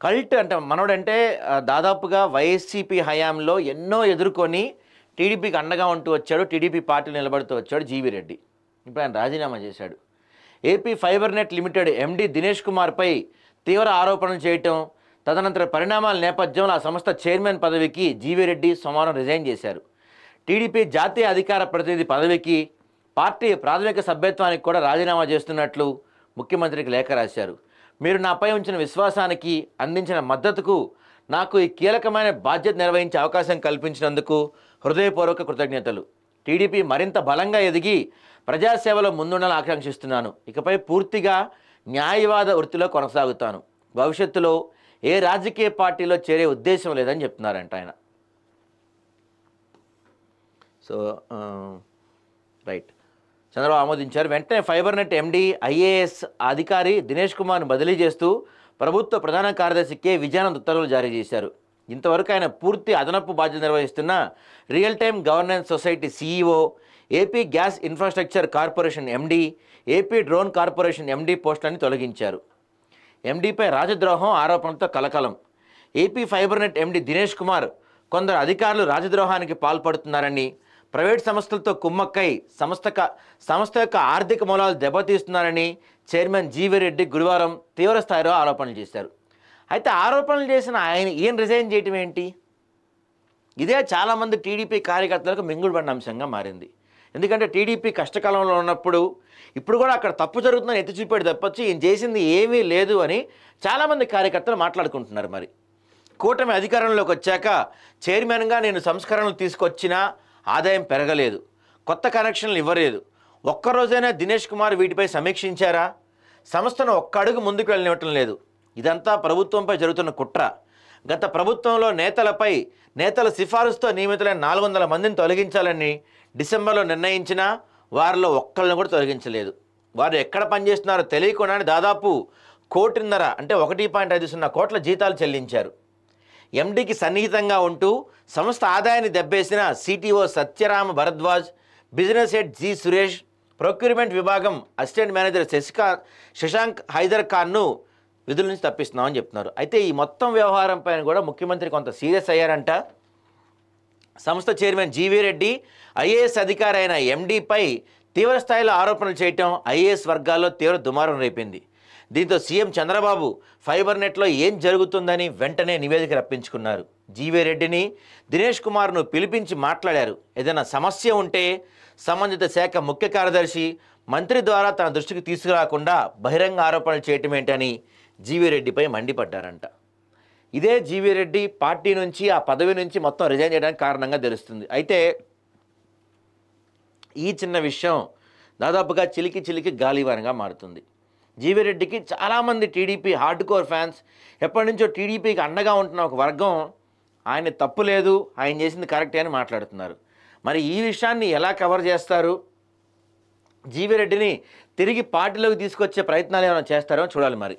Cult అంటే మనోడంటే దాదాపుగా YSCP హయాంలో ఎన్నో ఎదుర్కొని టీడీపీకి అండగా ఉంటూ వచ్చాడు, టీడీపీ పార్టీలు నిలబడుతూ వచ్చాడు జీవీ రెడ్డి. ఇప్పుడు ఆయన రాజీనామా చేశాడు. AP fiber net limited MD Dinesh కుమార్పై తీవ్ర ఆరోపణలు చేయటం, తదనంతర పరిణామాల నేపథ్యంలో ఆ సంస్థ చైర్మన్ పదవికి జీవీ రెడ్డి సోమవారం రిజైన్ చేశారు. టీడీపీ జాతీయ అధికార ప్రతినిధి పదవికి, పార్టీ ప్రాథమిక సభ్యత్వానికి కూడా రాజీనామా చేస్తున్నట్లు ముఖ్యమంత్రికి లేఖ రాశారు. మీరు నాపై ఉంచిన విశ్వాసానికి, అందించిన మద్దతుకు, నాకు ఈ కీలకమైన బాధ్యత నిర్వహించే అవకాశం కల్పించినందుకు హృదయపూర్వక కృతజ్ఞతలు. టీడీపీ మరింత బలంగా ఎదిగి ప్రజాసేవలో ముందుండాలని ఆకాంక్షిస్తున్నాను. ఇకపై పూర్తిగా న్యాయవాద వృత్తిలో కొనసాగుతాను. భవిష్యత్తులో ఏ రాజకీయ పార్టీలో చేరే ఉద్దేశం లేదని చెప్తున్నారంట ఆయన. సో రైట్, చంద్రబాబు ఆమోదించారు. వెంటనే ఫైబర్ నెట్ ఎండీ ఐఏఎస్ అధికారి దినేష్ కుమార్ను బదిలీ చేస్తూ ప్రభుత్వ ప్రధాన కార్యదర్శి కె విజయానంద్ ఉత్తర్వులు జారీ చేశారు. ఇంతవరకు ఆయన పూర్తి అదనపు బాధ్యత నిర్వహిస్తున్న real time governance society CEO, AP gas infrastructure corporation MD, AP drone corporation MD పోస్టులని తొలగించారు. ఎండీపై రాజద్రోహం ఆరోపణలతో కలకలం. AP fiber net MD Dinesh Kumar కొందరు అధికారులు రాజద్రోహానికి పాల్పడుతున్నారని, ప్రైవేట్ సంస్థలతో కుమ్మక్కై సంస్థ యొక్క ఆర్థిక మూలాలు దెబ్బతీస్తున్నారని చైర్మన్ జీవీ రెడ్డి గురువారం తీవ్ర స్థాయిలో ఆరోపణలు చేశారు. అయితే ఆరోపణలు చేసిన ఈయన రిజైన్ చేయటం ఏంటి? ఇదే చాలామంది టీడీపీ కార్యకర్తలకు మింగుడుపడిన అంశంగా మారింది. ఎందుకంటే టీడీపీ కష్టకాలంలో ఉన్నప్పుడు, ఇప్పుడు కూడా అక్కడ తప్పు జరుగుతుందని ఎత్తి చూపాడు తప్పొచ్చి ఈయన చేసింది ఏమీ లేదు అని చాలామంది కార్యకర్తలు మాట్లాడుకుంటున్నారు. మరి కూటమి అధికారంలోకి వచ్చాక చైర్మన్గా నేను సంస్కరణలు తీసుకొచ్చినా ఆదాయం పెరగలేదు, కొత్త కనెక్షన్లు ఇవ్వలేదు. ఒక్కరోజైనా దినేష్ కుమార్ వీటిపై సమీక్షించారా? సంస్థను ఒక్క అడుగు ముందుకు వెళ్ళనివ్వటం లేదు. ఇదంతా ప్రభుత్వంపై జరుగుతున్న కుట్ర. గత ప్రభుత్వంలో నేతల సిఫారసుతో నియమితులైన 400 మందిని తొలగించాలని డిసెంబర్లో నిర్ణయించినా వారిలో ఒక్కళ్ళని కూడా తొలగించలేదు. వారు ఎక్కడ పనిచేస్తున్నారో తెలియకుండానే దాదాపు 1.5 అంటే 1.50 కోట్ల జీతాలు చెల్లించారు. ఎండీకి సన్నిహితంగా ఉంటూ సంస్థ ఆదాయాన్ని దెబ్బేసిన CTO Satyarama Bharadwaj, business head G Suresh, procurement విభాగం అసిస్టెంట్ మేనేజర్ శశాంక్ హైదర్ ఖాన్ను విధుల నుంచి తప్పిస్తున్నామని చెప్తున్నారు. అయితే ఈ మొత్తం వ్యవహారం పైన కూడా ముఖ్యమంత్రి కొంత సీరియస్ అయ్యారంట. సంస్థ చైర్మన్ జీవీ రెడ్డి ఐఏఎస్ అధికారి అయిన ఎండీపై తీవ్ర స్థాయిలో ఆరోపణలు చేయటం ఐఏఎస్ వర్గాల్లో తీవ్ర దుమారం రేపింది. దీంతో సీఎం చంద్రబాబు ఫైబర్ నెట్లో ఏం జరుగుతుందని వెంటనే నివేదిక రప్పించుకున్నారు. జీవీ రెడ్డిని, దినేష్ కుమార్ను పిలిపించి మాట్లాడారు. ఏదైనా సమస్య ఉంటే సంబంధిత శాఖ ముఖ్య కార్యదర్శి, మంత్రి ద్వారా తన దృష్టికి తీసుకురాకుండా బహిరంగ ఆరోపణలు చేయటం ఏంటని జీవీ రెడ్డిపై మండిపడ్డారంట. ఇదే జీవీ రెడ్డి పార్టీ నుంచి, ఆ పదవి నుంచి మొత్తం రిజైన్ చేయడానికి కారణంగా తెలుస్తుంది. అయితే ఈ చిన్న విషయం దాదాపుగా చిలికి గాలివానగా మారుతుంది. జీవీ రెడ్డికి చాలామంది టీడీపీ హార్డ్ కోర్ ఫ్యాన్స్, ఎప్పటి నుంచో టీడీపీకి అండగా ఉంటున్న ఒక వర్గం ఆయన తప్పు లేదు, ఆయన చేసింది కరెక్టే అని మాట్లాడుతున్నారు. మరి ఈ విషయాన్ని ఎలా కవర్ చేస్తారు? జీవీ రెడ్డిని తిరిగి పార్టీలోకి తీసుకొచ్చే ప్రయత్నాలు ఏమైనా చేస్తారో చూడాలి మరి.